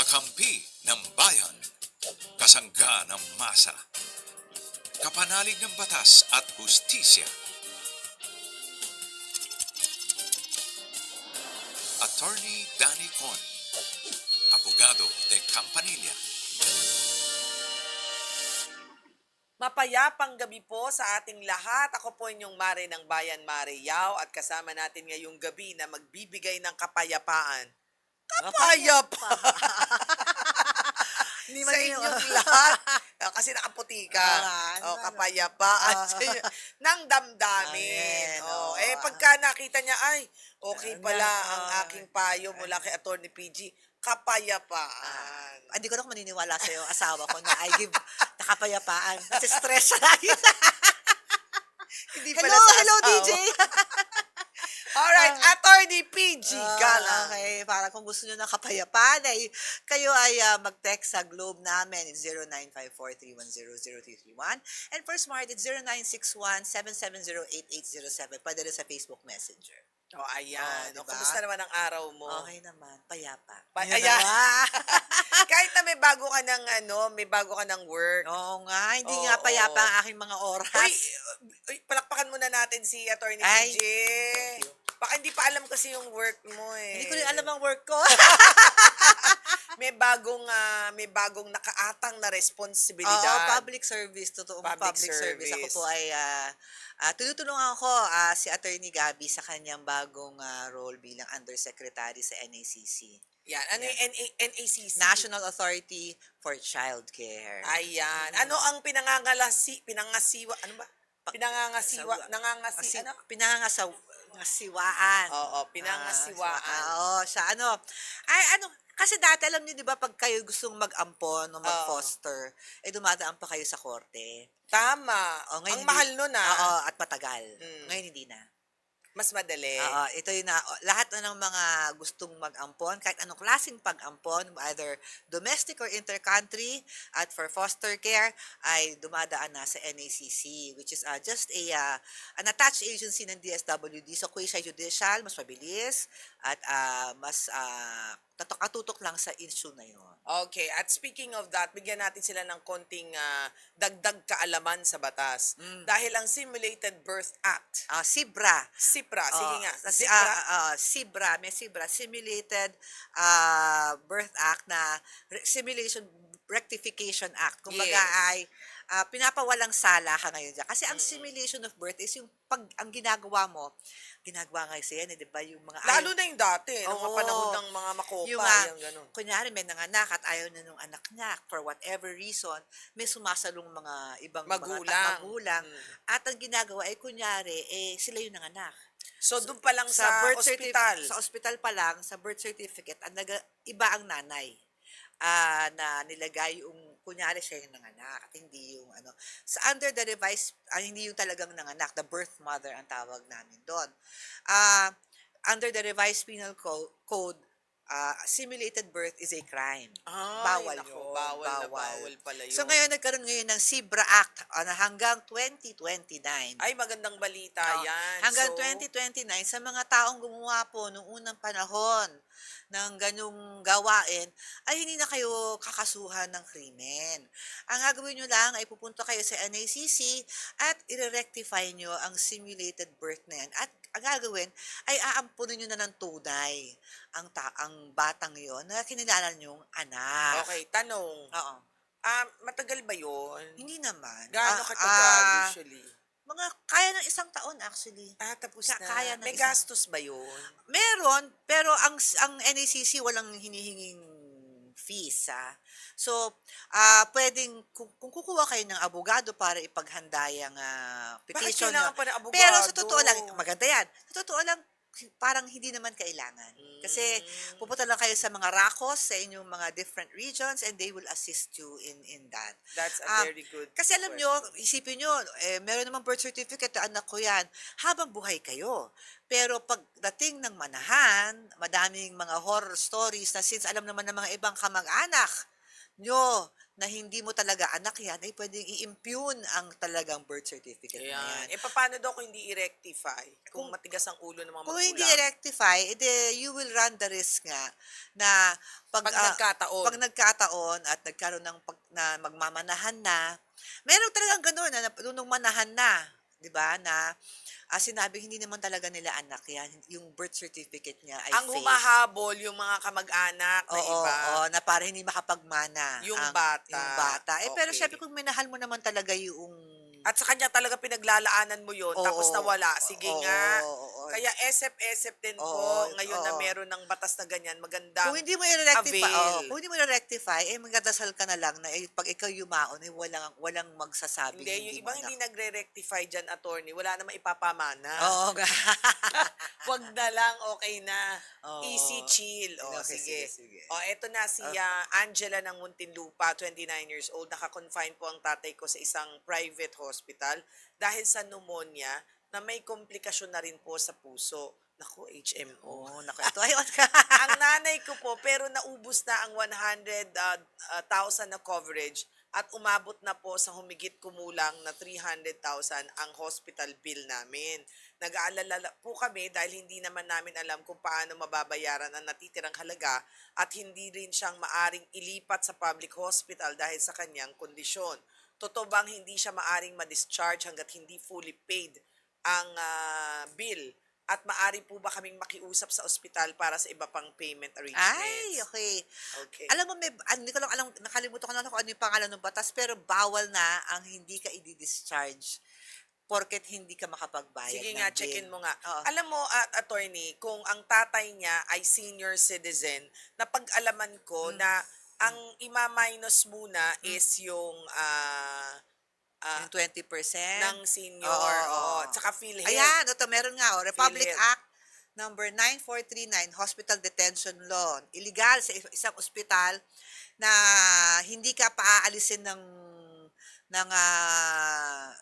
Kakampi ng bayan, kasangga ng masa, kapanalig ng batas at hustisya. Attorney Danny Con, abogado de Campanilla. Mapayapang gabi po sa ating lahat. Ako po inyong Mare ng Bayan, Mare Yao, at kasama natin ngayong gabi na magbibigay ng kapayapaan. Hindi Sa man inyong lahat. Kasi nakaputi ka. Kapayapaan sa inyo. Ng damdamin. Amen, Pagka nakita niya, ay, okay pala ang aking payo mula kay Attorney PG. Kapayapaan. Hindi ko na maniniwala sa iyo, asawa ko, na I give nakapayapaan. Kasi stress siya lagi. Hindi Hello, pala sa hello, asawa. DJ! Alright, Attorney PG Galang. Okay, para kung gusto nyo ng kapayapaan, ay kayo ay mag-text sa Globe namin. It's 0954-310-0331. And for Smart, it's 0961-770-8807. Pwede rin sa Facebook Messenger. Ayan. Diba? Kumusta naman ang araw mo? Okay naman, payapa. Ayan. Diba? Kahit na may bago ka ng work. Oo nga, hindi Oo, nga payapa oo. ang aking mga oras. Uy, palakpakan muna natin si Attorney Ay, PG. thank you. Baka hindi pa alam kasi yung work mo eh. Hindi ko rin alam ang work ko. May bagong nakaatang na Oo, responsibilidad. public service, totoong Public public service. Ako service. po ay tinutulungan ko si Attorney Gabby sa kanyang bagong role bilang Undersecretary sa NACC, Yan. Ano yung NACC? National Authority for Child Care. Ayan. Ano ang pinangangasiwa? Ano ba? Pinangangasiwaan. Oo, pinangasiwaan. Oo, siya kasi dati alam niyo 'di ba pag kayo gustong mag-ampon o mag-foster, dumadaan pa kayo sa korte. Tama. Oh, ngayon Ang hindi- mahal nun Oo, at matagal. Mm. Ngayon hindi na. Mas madali. Oo, ito yung lahat na ng mga gustong mag-ampon, kahit anong klaseng pag-ampon, either domestic or intercountry, at for foster care, ay dumadaan na sa NACC, which is just an attached agency ng DSWD. So, quasi-judicial, mas mabilis, at mas katutok lang sa issue na yun. Okay, at speaking of that, bigyan natin sila ng konting dagdag kaalaman sa batas. Dahil ang Simulated Birth Act, SIBRA. SIPRA, sige nga, SIBRA, may SIBRA, Simulated Birth Act na Simulation Rectification Act. Kumbaga Yes. ay pinapawalang sala ka ngayon dyan. Kasi ang simulation of birth is yung ang ginagawa mo, ginagawa nga kasi yan, di ba? Yung mga lalo na yung dati, nung Oo. panahon ng mga makopa, yung yung gano'n. kunyari may nanganak at ayaw na nung anak niya, for whatever reason, may sumasalong mga ibang Magulang. magulang. At ang ginagawa ay kunyari, sila yung nanganak. So, doon pa lang sa ospital. Sa ospital pa lang, sa birth certificate, iba ang nanay na nilagay yung, kunyari siya yung nanganak at hindi yung sa under the revised, hindi yung talagang nanganak, the birth mother ang tawag namin doon. Under the revised penal code, simulated birth is a crime. Bawal yun. Bawal pala yun. So ngayon, nagkaroon ngayon ng SIBRA Act na hanggang 2029. Ay, magandang balita yan. Hanggang So, 2029, sa mga taong gumawa po noong unang panahon ng ganyong gawain, ay hindi na kayo kakasuhan ng krimen. Ang gagawin nyo lang ay pupunta kayo sa NACC at i-rectify nyo ang simulated birth na yan. At ang gagawin ay aampunin nyo na ng tunay ang batang yon na kinilala nyong anak. Okay, tanong. Oo. Matagal ba yun? Hindi naman. Gaano katagal usually? Mga kaya ng isang taon actually. Tapos na. Kaya na May isang- gastos ba yun? Meron, pero ang NACC walang hinihinging fees. So, pwedeng, kung kukuha kayo ng abogado para ipaghanda yung petition kailangan nyo. pa ng abogado? Pero sa totoo lang, maganda yan. Sa totoo lang, parang hindi naman kailangan. Kasi pupunta lang kayo sa mga RACOS, sa inyong mga different regions, and they will assist you in that. That's a very good Kasi alam nyo, isipin nyo, meron namang birth certificate na anak ko yan, habang buhay kayo. Pero pagdating ng manahan, madaming mga horror stories na since alam naman ng mga ibang kamag-anak nyo na hindi mo talaga anak yan, ay pwedeng i-impugn ang talagang birth certificate na Ayan. yan. Paano daw kung hindi i-rectify? Kung Kung- matigas ang ulo ng mga Kung hindi magulang? i-rectify, edi you will run the risk nga na Pag nagkataon. pag nagkataon at nagkaroon ng na magmamanahan na, meron talagang gano'n na nung manahan na, 'di ba? Na sinabi hindi naman talaga nila anak 'yan, yung birth certificate niya ay Ang fake. humahabol yung mga kamag-anak na Oo, iba. oo, na para hindi makapagmana Yung ang bata. yung bata. Pero Okay. syempre kung minahal mo naman talaga yung At sa kanya talaga pinaglalaanan mo yun, tapos Oo, nawala. Sige oo, nga. oo. Kaya esep-esep din po, Oo, ngayon na oo. meron ng batas na ganyan, magandang Kung hindi mo i-rectify, avail. kung hindi mo i-rectify, magdadasal ka na lang na pag ikaw yumaon, walang magsasabi Hindi, yung hindi mo ibang anak. hindi nagre-rectify dyan, attorney, wala namang ipapamana. Oo nga. Wag na lang, okay na. Oo. Easy chill. O, Okay, sige. sige. O, eto na si Angela ng Muntinlupa, 29 years old. Naka-confine po ang tatay ko sa isang private hospital dahil sa pneumonia na may komplikasyon na rin po sa puso. Naku, HMO. Oo, naku, ito ayun ka. Ang nanay ko po, pero naubos na ang 100,000 na coverage at umabot na po sa humigit kumulang na 300,000 ang hospital bill namin. Nag-aalala po kami dahil hindi naman namin alam kung paano mababayaran ang natitirang halaga at hindi rin siyang maaring ilipat sa public hospital dahil sa kanyang kondisyon. Totoo bang hindi siya maaring ma-discharge hanggat hindi fully paid ang bill? At maaari po ba kaming makiusap sa ospital para sa iba pang payment arrangements? Ay, okay. Okay. Alam mo, hindi ko lang alam, nakalimutan ko na lang kung ano yung pangalan ng batas, pero bawal na ang hindi ka i-discharge porket hindi ka makapagbayad Sige ng nga, bill. check-in mo nga. Oo. Alam mo, attorney, kung ang tatay niya ay senior citizen, napag-alaman ko na ang ima-minus muna is yung Yung 20%. ng senior. Oo. Tsaka PhilHealth. Ayan, ito meron nga. Republic PhilHealth. Act number 9439, Hospital Detention Law. Illegal sa isang ospital na hindi ka paaalisin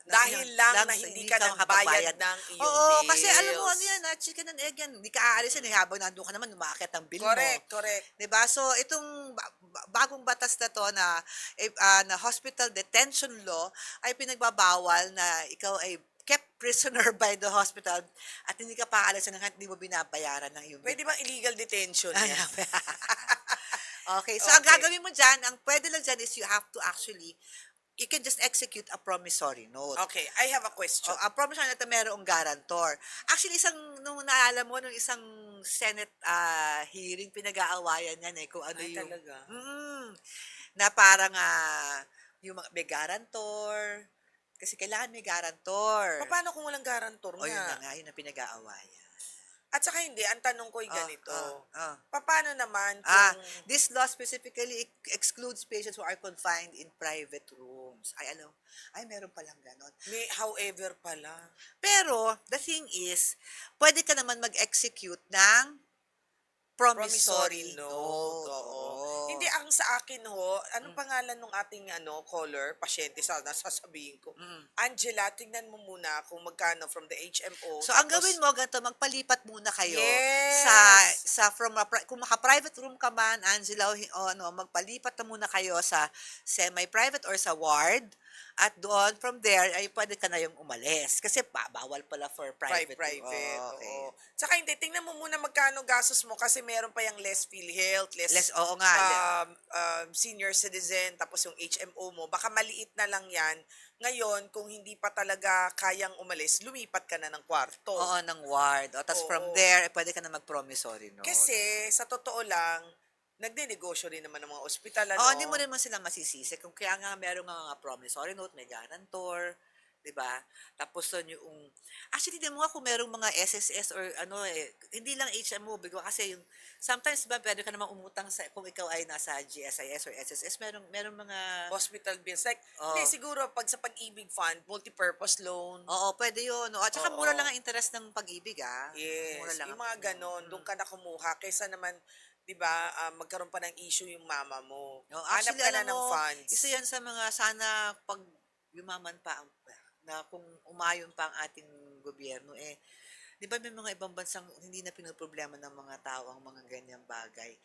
Dahil lang na hindi ka nagbayad ng iyong Oo, bills. kasi alam mo, ano yan, chicken and egg yan. Hindi ka aalisin, habang nandun ka naman, umaakit ang bill mo. Correct. Diba? So, itong bagong batas na to na hospital detention law ay pinagbabawal na ikaw ay kept prisoner by the hospital at hindi ka paalisin hanggang hindi mo binabayaran ng iyong bill. Pwede bang illegal detention yan? Okay, so ang Okay. gagawin mo dyan, ang pwede lang dyan is you have to actually, you can just execute a promissory note. Okay, I have a question. Ang promissory note na merong guarantor. Actually, nung naalala mo, nung isang Senate hearing, pinag-aawayan yan kung ano Ay, yung... talaga? Na parang yung mga may guarantor, kasi kailangan may guarantor. Paano kung walang guarantor O yun na nga? nga, yun ang pinag-aawayan. At saka hindi, ang tanong ko ay ganito. ah. Paano naman kung... This law specifically excludes patients who are confined in private rooms. Meron palang ganon. May however pala. Pero, the thing is, pwede ka naman mag-execute ng promissory note. Oo. Hindi, ang sa akin ho, anong pangalan nung ating caller, pasyente, sana sasabihin ko. Angela, tingnan mo muna kung magkano from the HMO. So, ang Tapos, gawin mo, ganito, magpalipat muna kayo Yes! kung maka-private room ka man, Angela, magpalipat na muna kayo sa semi-private or sa ward. At doon, from there, ay pwede ka na yung umalis. Kasi bawal pala for private. private. Okay. Oo. Tsaka hindi, tingnan mo muna magkano gastos mo kasi meron pa yung less PhilHealth, Oo nga. senior citizen, tapos yung HMO mo. Baka maliit na lang yan. Ngayon, kung hindi pa talaga kayang umalis, lumipat ka na ng kwarto. Oo, ng ward. Tapos Oo. from there, pwede ka na mag-promissory note. Kasi, sa totoo lang, nagde-negosyo rin naman ng mga ospital, Hindi mo rin sila masisisi. Kung kaya nga meron nga promissory note, may guarantor, di ba? Tapos yung... Actually, di mo nga kung merong mga SSS or hindi lang HMO, kasi yung... Sometimes ba, pwede ka naman umutang kung ikaw ay nasa GSIS or SSS, merong mga... hospital bills. Like, hindi, siguro, pag sa pag-ibig fund, multi-purpose loan. Oo, pwede yun. At saka Oo. mura lang ang interest ng pag-ibig, Yes, Mura lang yung mga ganon, doon ka na kumuha. Kaysa naman, di ba, magkaroon pa ng issue yung mama mo. Hanap Actually, ka na alam ng mo, funds. isa yan sa mga sana pag yumaman pa na kung umayon pa ang ating gobyerno, di ba may mga ibang bansang hindi na pinoproblema ng mga tao ang mga ganyang bagay.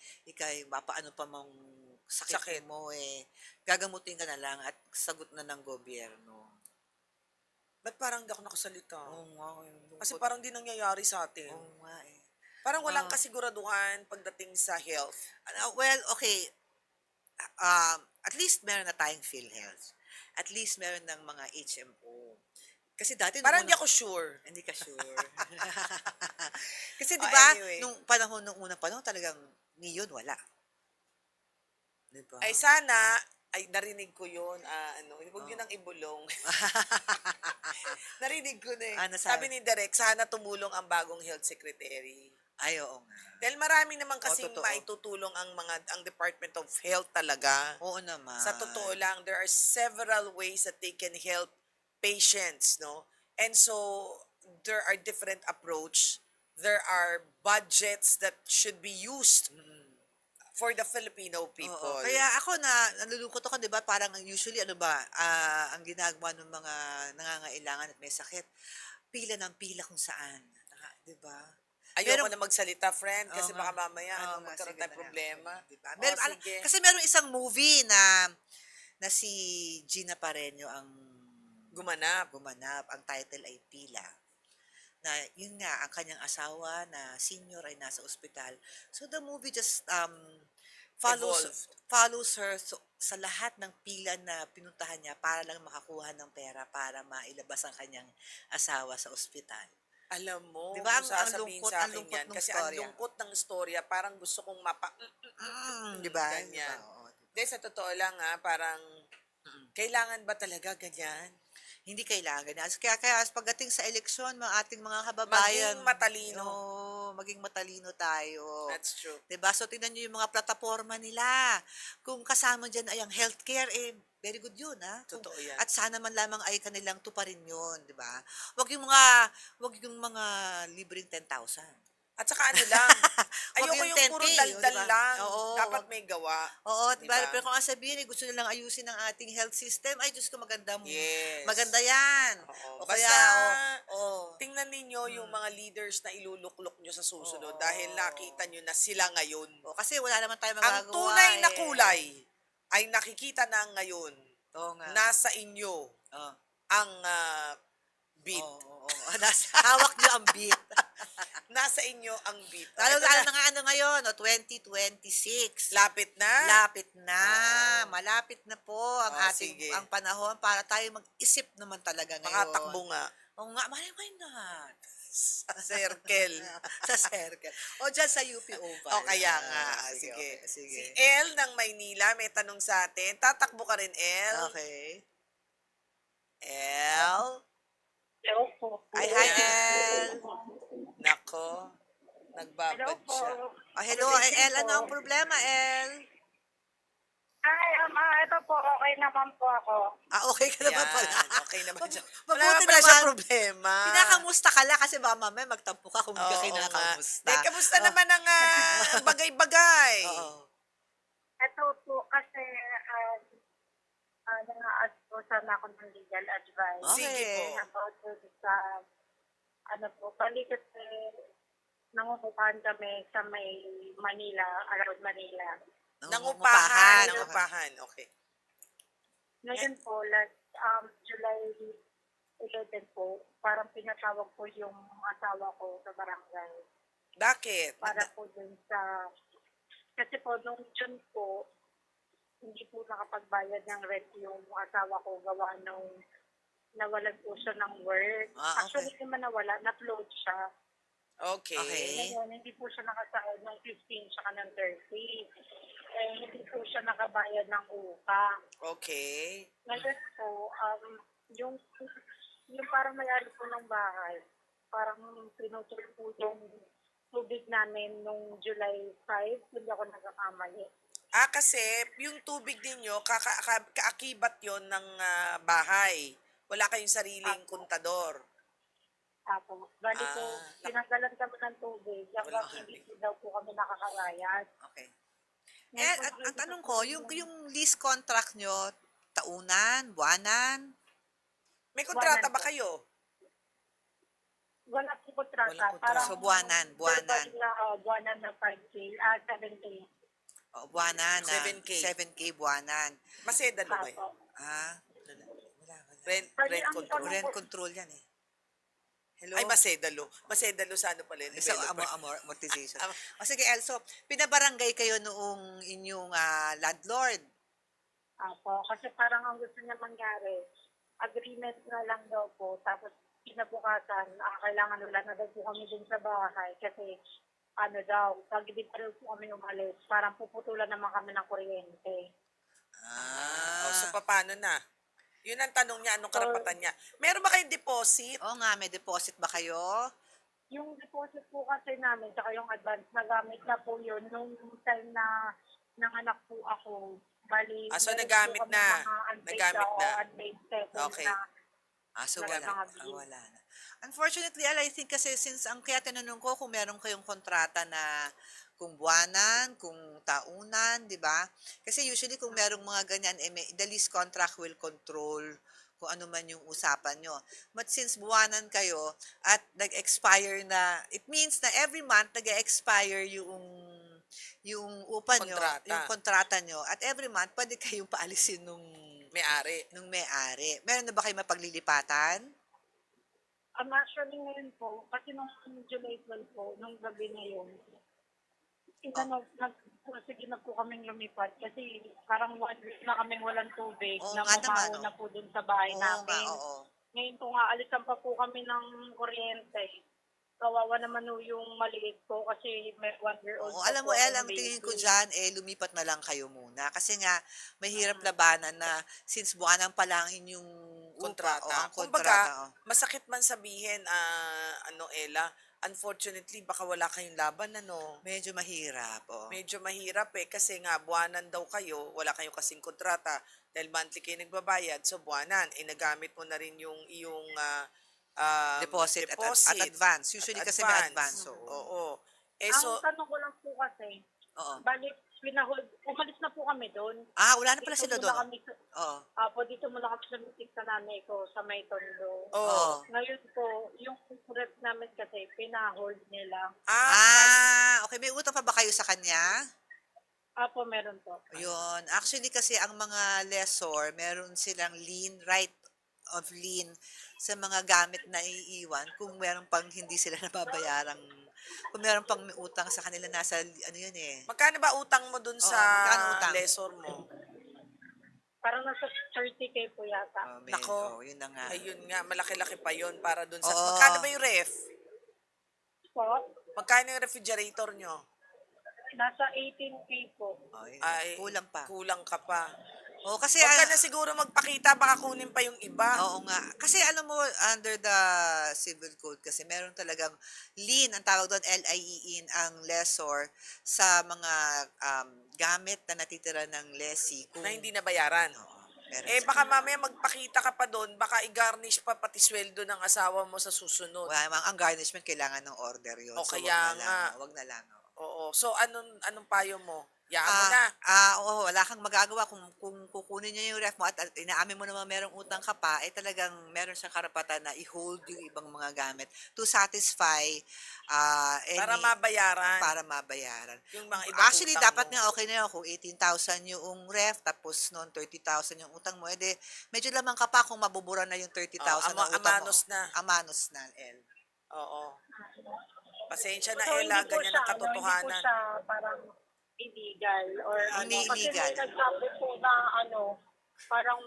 Paano pa mang sakit Sakit. mo gagamutin ka na lang at sagot na ng gobyerno. Ba't parang hindi ako nakasalita? Oo nga, Kasi parang di nangyayari sa atin. oo nga Parang walang Ah. kasiguraduhan pagdating sa health. Well, okay. At least meron na tayong PhilHealth. At least meron ng mga HMO. Kasi dati Parang nung hindi ako sure. hindi ka sure. Kasi 'di Oh, ba, anyway. nung unang panahon talagang niyon wala. 'Di ba? Ay sana, ay narinig ko yun, huwag yun Oh. ang ibulong. Narinig ko na eh. Ano Sabi ni Direk, sana tumulong ang bagong health secretary. Ay, oo nga. Dahil marami naman kasing totoo. maitutulong ang Department of Health talaga. Oo naman. Sa totoo lang, there are several ways that they can help patients, no? And so, there are different approach. There are budgets that should be used for the Filipino people. Oo. Kaya ako nalulungkot ako, 'di ba? Parang usually ano ba, ang ginagawa ng mga nangangailangan at may sakit, pila ng pila kung saan, 'di ba? Ayoko Meron- na magsalita, friend, kasi Oo baka nga. mamaya Oo nga, magkaroon sige tayong na nga, problema. sige, 'di ba? Oh, sige. Kasi meron isang movie na si Gina Pareño ang Gumanap. ang title ay Pila. Na yun nga, ang kanyang asawa na senior ay nasa ospital. So the movie just Evolved. follows her sa lahat ng pila na pinuntahan niya para lang makakuha ng pera para mailabas ang kanyang asawa sa ospital. Alam mo, Di ba, kung ang sasabihin lungkot- sa ang akin lungkot yan, nung kasi ang storya. lungkot ng storya, parang gusto kong Di ba? Ganyan. Oo, di ba? Hindi, sa totoo lang parang, kailangan ba talaga ganyan? Hindi kailangan ganyan. Kaya pagdating sa eleksyon, mga ating mga kababayan, Maging matalino. maging matalino tayo. That's true. Diba? So, tingnan nyo yung mga plataforma nila. Kung kasama dyan ay ang healthcare, very good yun, ha? Totoo yan. At sana man lamang ay kanilang tuparin yun, di ba? Wag yung mga libreng 10,000. At saka ano lang, ayoko yung yung 10K, puro di daldal ba? lang. Oo, Dapat wag- may gawa. Oo, diba? Diba? Pero kung ang sabihin, gusto nilang ayusin ang ating health system, ay Diyos ko, maganda mo. Yes. Maganda yan. Oo. O Basta, kaya, oo. tingnan ninyo yung mga leaders na iluluklok nyo sa susunod Oo. dahil nakita nyo na sila ngayon. O, kasi wala naman tayo Ang magagawa. tunay na kulay ay nakikita na ngayon. Oo nga. Nasa inyo Oo. ang beat. Oo. Hawak niyo ang beat. Nasa inyo ang beat. Lalo Ito na nga ngayon, 2026. lapit na. Lapit na. Oo. Malapit na po ang Oh, ating sige. ang panahon para tayo mag-isip naman talaga ngayon. Makatakbo nga. Oo nga, why not? Circle. Sa circle. O dyan sa UP Oval. O kaya nga. Sige. Sige. Okay, sige. Si El ng Maynila may tanong sa atin. Tatakbo ka rin, El? Okay. El? Hello po. Ay, hi, El. Nako. Hello Nagbabad po. siya. Oh, hello, El. Ano ang problema, El? Ay, ito po, okay naman po ako. Okay ka naman Yan. pala. Okay naman siya. Mabuti Wala naman pala siya naman. problema. Kinakamusta ka lang kasi ba mamaya magtampo ka kung hindi ka Oo kinakamusta. nga. Kamusta naman ang bagay-bagay? Oo. Ito po kasi nang-aasusan ako ng legal advice. Okay. Sige po. About sa, bali kasi nangungupahan kami sa may Manila, around Manila. Nangupahan. Nangungupahan. Nangupahan. Okay. Ngayon po, last July 11 po, parang pinatawag po yung asawa ko sa barangay. Bakit? Para po dun sa, kasi po nung June po, hindi po nakapagbayad ng rent yung asawa ko gawa nung nawalan po siya ng work. Ah, okay. Actually, naman nawala, na-float siya. Okay. Okay. Ngayon, hindi po siya nakasahod ng 15 saka ng 30. Hindi po siya nakabayad ng upa. Okay. Ngayon po, yung parang may-ari po ng bahay, parang pinutol po yung tubig namin nung July 5, hindi ako nagkakamali. Kasi yung tubig ninyo, kaakibat yon ng bahay. Wala kayong sariling Apo. kontador. Tapos, bali po, tinanggalan kami ng tubig, hanggang Wala. hindi po daw po kami nakakarayas. Okay. Ang tanong ko, yung lease contract nyo, taunan, buwanan? May kontrata Buwanan ba po. kayo? Wala po kontrata. Walang kontrata. Parang So, buwanan. verbal na, buwanan na 5K, 7K. Buwanan. 7K. 7K buwanan. Masedalo ba yun? Apo. Wala. Rent Pwede ang control. Rent control yan eh. Hello? Ay, Masedalo. Masedalo sa ano pala yun? Sa Developer. amortization. O sige, Elso, pinabarangay kayo noong inyong landlord. Apo. Kasi parang ang gusto niya mangyari, agreement na lang daw po. Tapos kinabukasan, kailangan wala na daw po kami dun sa bahay. Kasi ano daw, pag hindi pa rin po kami umalis, parang puputulan naman kami ng kuryente. So, paano na? Yun ang tanong niya, anong karapatan niya. Meron ba kayong deposit? Oo nga, may deposit ba kayo? Yung deposit po kasi namin, saka yung advance, nagamit na po yun nung time na nanganak po ako. Bali, So meron nagamit po kami na. mga unpaid Nagamit na. unpaid settlement Okay. na. So Wala wala. mga bills. Wala na. Unfortunately, I think kasi since ang kaya tinanong ko kung meron kayong kontrata na kung buwanan, kung taunan, di ba? Kasi usually kung merong mga ganyan, the lease contract will control kung ano man yung usapan nyo. But since buwanan kayo at nag-expire na, it means na every month nag-expire yung upa nyo, Kontrata. yung kontrata nyo. At every month, pwede kayong paalisin May-ari. nung may-ari. Meron na ba kayo mapaglilipatan? Actually ngayon po, kasi nung July 12 po, nung gabi na yun, sige na po kaming lumipat kasi parang 1 week na kaming walang tubig Oo na nga naman, mamaho oh. na po dun sa bahay Oo nga, namin. oo. Ngayon po nga, alisan pa po kami ng kuryente. Kawawa naman po yung maliit ko kasi may 1-year-old Oo, pa alam po mo, El, akong ang tingin ko baby. dyan, lumipat na lang kayo muna. Kasi nga, mahirap labanan na since buwanan pa lang inyong Kontrata. upa, ang Kumbaga, kontrata. masakit man sabihin, Ella, unfortunately, baka wala kayong laban, Medyo mahirap. Medyo mahirap kasi nga buwanan daw kayo, wala kayong kasing kontrata dahil monthly kayo nagbabayad, so buwanan, nagamit mo na rin yung iyong Deposit at advance. Usually kasi may advance. Oo. Ang tanong ko lang po kasi, Oo. balik, umalis na po kami doon. Wala na pala sila doon. Oo. Dito muna kami sa meeting sa nanay ko sa may tondo. Oo. Ngayon po, yung rep namin kasi, pinahold nila. Okay. May utang pa ba kayo sa kanya? Meron po. Yun. Actually kasi ang mga lessor, meron silang right of lien sa mga gamit na iiwan kung meron pang hindi sila nababayarang, kung meron pang may utang sa kanila, nasa ano yun eh. Magkano ba utang mo dun sa magkano utang? lessor mo? Parang nasa 30K po yata. Nako. Yun na nga. Ayun nga, malaki-laki pa yun para dun sa... Oo. Magkano ba yung ref? Po, Magkano yung refrigerator nyo? nasa 18K po. Ay, kulang pa. Kulang ka pa. Kasi Huwag ka na siguro magpakita, baka kunin pa yung iba. oo nga. Kasi alam mo, under the civil code kasi, meron talagang lien, ang tawag doon, LIEN, ang lessor sa mga gamit na natitira ng lessee. Na hindi nabayaran. Meron Baka mamaya magpakita ka pa doon, baka i-garnish pa pati sweldo ng asawa mo sa susunod. ang garnishment kailangan ng order yun. O, So, kaya nga. Wag na lang. Oo. So, anong payo mo? Yaan mo na. Wala kang magagawa kung kukunin niya yung ref mo at inaamin mo naman merong utang ka pa, talagang meron siyang karapatan na i-hold yung ibang mga gamit to satisfy Para mabayaran. para mabayaran. Yung mga ibang Actually, utang dapat mo. nga okay na yun kung 18,000 yung ref, tapos noon 30,000 yung utang mo, medyo lamang ka pa kung mabubura na yung 30,000 na utang amanos mo. na. Amanos na, El. Oo. Pasensya na, So, Ella, hindi po ganyan ang siya, hindi po katotohanan. siya parang illegal or Hindi Kasi illegal. may nagsabi po na parang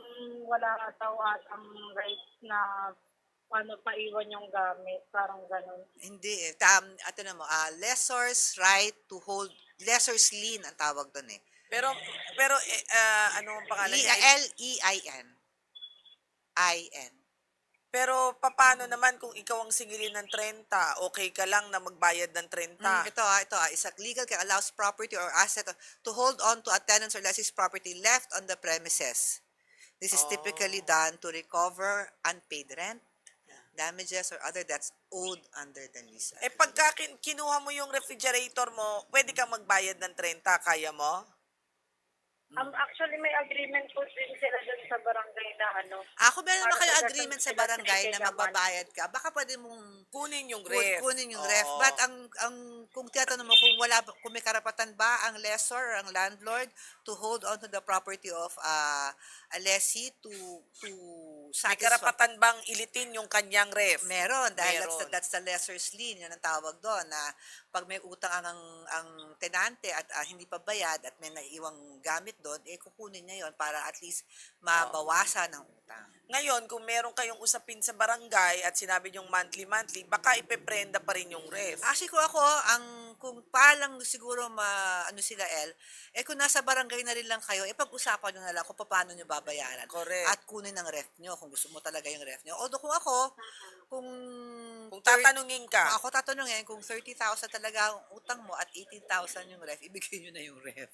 wala daw at ang right na paiwan yung gamit. Parang ganun. Hindi ato na mo, lessor's right to hold, lessor's lien ang tawag doon eh. Pero ano ang pangalan niya? Lein. I-N. Pero paano naman kung ikaw ang singilin ng 30? Okay ka lang na magbayad ng 30? Ito is a legal can allows property or asset to hold on to a tenant's or lessee's property left on the premises. This is typically done to recover unpaid rent, damages, or other debts owed under the lease. Pagka kinuha mo yung refrigerator mo, pwede kang magbayad ng 30, kaya mo? Actually, may agreement po din sila dun sa barangay na Kung meron naman para kayo sa agreement sa sila barangay na sinikilaman. magbabayad ka, baka pwede mong Kunin yung ref. kunin yung ref. Oo. But ang kung tinatanong mo kung kung may karapatan ba ang lessor or ang landlord to hold on to the property of a lessee to May satisfy. karapatan bang ilitin yung kanyang ref? Meron dahil Meron. that's the lessor's lien, yun ang tawag doon na pag may utang ang tenante at hindi pa bayad at may naiwang gamit doon, kukunin niya yon para at least mabawasan ang utang. Ngayon, kung meron kayong usapin sa barangay at sinabi yung monthly, baka ipeprenda pa rin yung ref. Actually, kung palang siguro ano sila, kung nasa barangay na rin lang kayo, pag-usapan nyo na lang kung paano nyo babayaran. Correct. At kunin ang ref nyo kung gusto mo talaga yung ref nyo. Although kung ako, kung Tatanungin ka, kung ako tatanungin, kung 30,000 talaga ang utang mo at 18,000 yung ref, ibigay nyo na yung ref.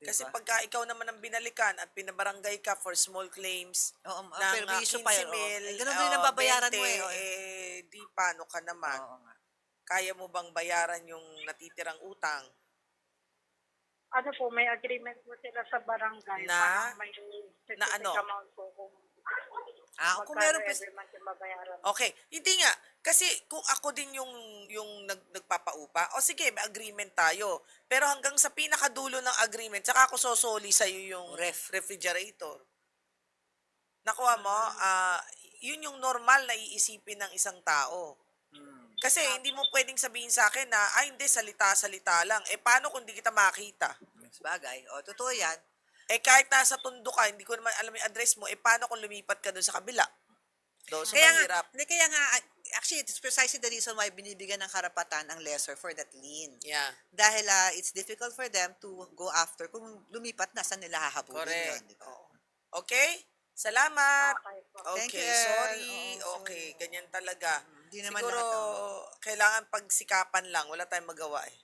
Diba? kasi pagka ikaw naman ang binalikan at pinabarangay ka for small claims Oo, ng permiso pa 15 yun. mil, Ganun din ang babayaran 20, mo eh. di paano ka naman? Oo nga. Kaya mo bang bayaran yung natitirang utang? May agreement po sila sa barangay. Na? Parang may specific Na ano? amount po kung Kung magkano meron every month yung babayaran. Okay, hindi nga. Kasi kung ako din yung nagpapaupa, o sige, may agreement tayo. Pero hanggang sa pinakadulo ng agreement, saka ako sosoli sa'yo yung refrigerator. Nakuha mo, yun yung normal na iisipin ng isang tao. Kasi hindi mo pwedeng sabihin sa akin na, hindi, salita-salita lang. Paano kung di kita makita? Sabagay. Totoo yan. Kahit nasa tundo ka, hindi ko naman alam yung address mo, paano kung lumipat ka doon sa kabila? So, Kaya mahirap. nga, actually, it's precisely the reason why binibigyan ng karapatan ang lessor for that lien. Yeah. Dahil it's difficult for them to go after kung lumipat na, saan nila hahabulin Correct. yun. Diba? Oo. Okay? Salamat. Okay po. Thank you, Okay, Elle. sorry. Oo, Okay, sorry. ganyan talaga. Hindi naman Siguro, lahat, kailangan pagsikapan lang. Wala tayong magawa eh.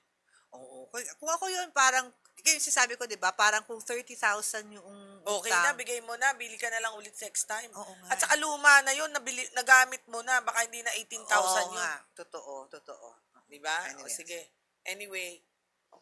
Oo. Kung ako yun, parang, yung sinasabi ko, di ba, parang kung 30,000 yung Okay utang, na, bigay mo na. Bili ka na lang ulit next time. Oo nga. At saka luma na yun. nagamit mo na. Baka hindi na 18,000 Oo yun. nga. Totoo. Di ba? Anyway. Sige. Anyway,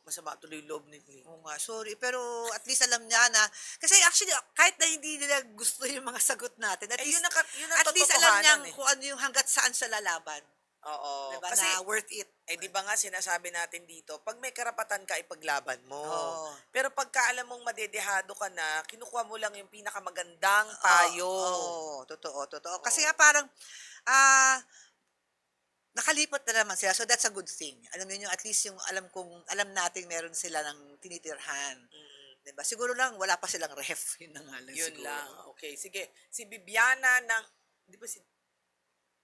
masama tuloy yung loob ni Lee. Oo nga, sorry. Pero at least alam niya na, kasi actually, kahit na hindi nila gusto yung mga sagot natin, at least, Yun ang at least alam niya tototohanan eh. kung ano yung hanggat saan siya lalaban. Oo. Diba? Kasi, Na worth it. di ba nga sinasabi natin dito, pag may karapatan ka, ipaglaban mo. Oo. Pero pagka alam mong madedehado ka na, kinukuha mo lang yung pinakamagandang payo. Oo, totoo. Kasi nga parang, nakalipat na naman sila. So that's a good thing. Alam niyo at least yung alam nating meron sila ng tinitirhan. Diba? Siguro lang, wala pa silang ref. Yun na nga lang Yun siguro. lang. Okay, sige. Si Bibiana ng, di ba si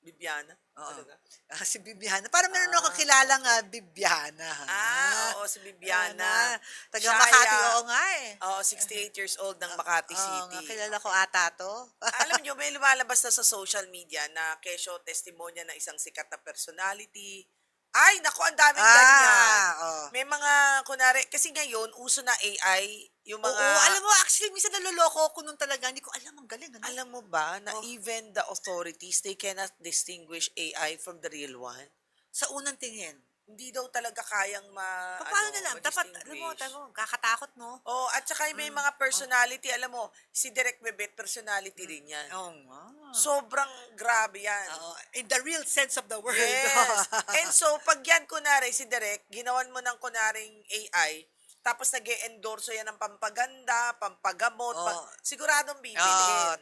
Bibiana? Oo. Talaga? Si Bibiana. Parang meron akong kilalang Bibiana. Oo, si Bibiana. Taga Siya Makati, ay, oo nga eh. 68 years old ng Makati Oo City. nga, kilala ko ata to. Alam nyo, may lumalabas na sa social media na kesyo testimonya ng isang sikat na personality. Ay, naku, ang daming ganyan. Oo. May mga, kunwari, kasi ngayon, uso na AI, yung mga... Oo, alam mo, actually, minsan naloloko ako nun talaga. Hindi ko alam, ang galing. Ano? Alam mo ba na even the authorities, they cannot distinguish AI from the real one? Sa unang tingin. Hindi daw talaga kayang Paano na lang? Dapat, alam mo, kakatakot, no? Oh, at saka may mga personality, alam mo, si Direk Bebet, personality rin yan. Oo nga. Sobrang grabe yan. In the real sense of the word. Yes. And so, pag yan, kunwari, si Direk, ginawan mo ng kunaring AI, tapos nag-e-endorso yan ng pampaganda, pampagamot, siguradong bibilhin.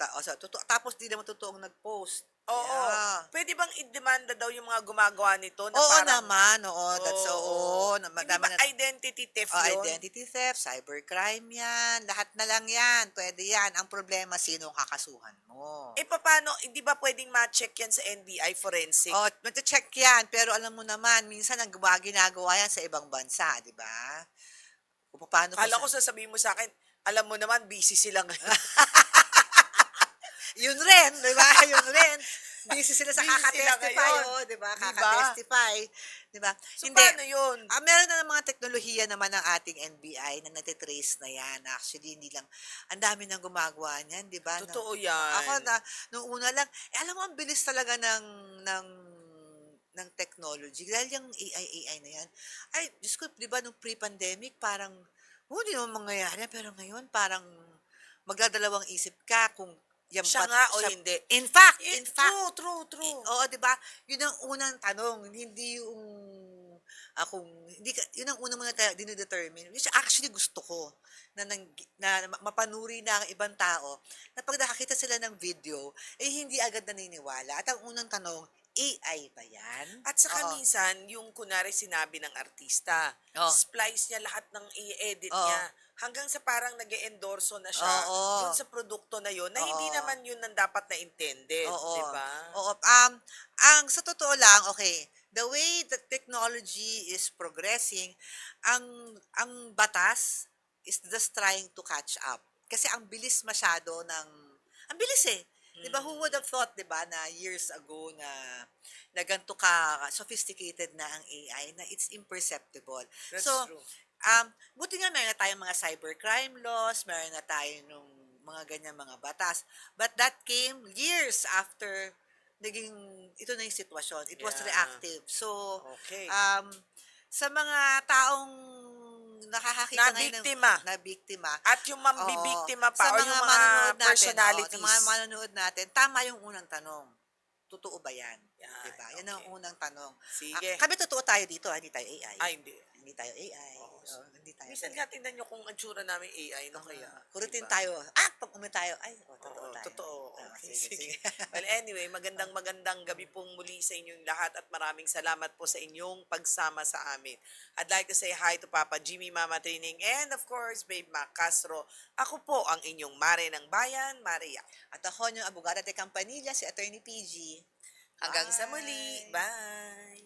Tapos di naman totoong nag-post. Oo. Yeah. Pwede bang i-demanda daw yung mga gumagawa nito? Na Oo parang, naman, that's Oo. na Hindi madami ba na. identity theft yun? Identity theft, cybercrime yan, lahat na lang yan, pwede yan. Ang problema, sino ang kakasuhan mo? Paano, hindi ba pwedeng ma-check yan sa NBI forensic? Check yan, pero alam mo naman, minsan ang ginagawa yan sa ibang bansa, di ba? Kung paano Kala ko sasabihin mo sa akin, alam mo naman, busy sila ngayon. Yun rin, di ba? Yun rin. Busy sila sa Busy sila kaka-testify, ngayon. di ba? Di ba? Kaka-testify, di ba? So, paano yun? Meron na ng mga teknolohiya naman ng ating NBI na natitrace na yan. Actually, hindi lang, ang dami nang gumagawa niyan, di ba? Totoo yan. Ako nung una lang, alam mo, ang bilis talaga ng technology. Dahil yung AI na yan. Ay, Diyos ko, di ba, nung pre-pandemic, parang Hindi naman mangyayari, pero ngayon parang magdadalawang isip ka kung yan Siya ba't nga o siya hindi. in fact, True. oo, 'di ba? 'Yun ang unang tanong, hindi yung, kung hindi ka 'yun ang unang mga dine-determine, which actually gusto ko na mapanuri na ang ibang tao na 'pag nakakita sila ng video, hindi agad naniniwala at ang unang tanong, AI ba 'yan? At saka Oo, minsan, yung kunwari sinabi ng artista, oh, splice niya lahat ng i-edit oo, niya. Hanggang sa parang nag endorso na siya oo, dun sa produkto na yon na hindi oo. naman yun ang dapat na intended, Oo, di ba? oo, sa totoo lang, okay, the way the technology is progressing, ang batas is just trying to catch up. Kasi ang bilis masyado ang bilis, eh. 'Di ba, who would have thought, 'di ba, na years ago na ganito ka sophisticated na ang AI, na it's imperceptible. That's So, true. buti nga meron na tayong mga cybercrime laws, meron na tayo nung mga ganyan mga batas. But that came years after naging ito na yung sitwasyon. It was Yeah. reactive. So, Okay. sa mga taong nakakakita ngayon Nabiktima. na biktima, At yung oo, mambibiktima sa pa or mga yung mga manonood natin, personalities. sa mga manonood natin, tama yung unang tanong. Totoo ba yan? Yan, Diba? Yan ang okay. unang tanong. Sige. Kami totoo tayo dito, hindi tayo AI. Ay, hindi. Hindi tayo AI. Oo. Hindi tayo Minsan AI. nga tingnan nyo kung ang tsura namin AI, no kaya? Kurutin Diba? tayo. Pag tayo, totoo Oo, tayo. totoo. Okay, Okay, sige. Well, anyway, magandang gabi pong muli sa inyong lahat at maraming salamat po sa inyong pagsama sa amin. I'd like to say hi to Papa Jimmy, Mama Trining, and of course, Babe Mac Castro. Ako po ang inyong Mare ng Bayan, Maria. At ako yung abogada de Campanilla, si Attorney PG. Hanggang sa Bye. muli. Bye!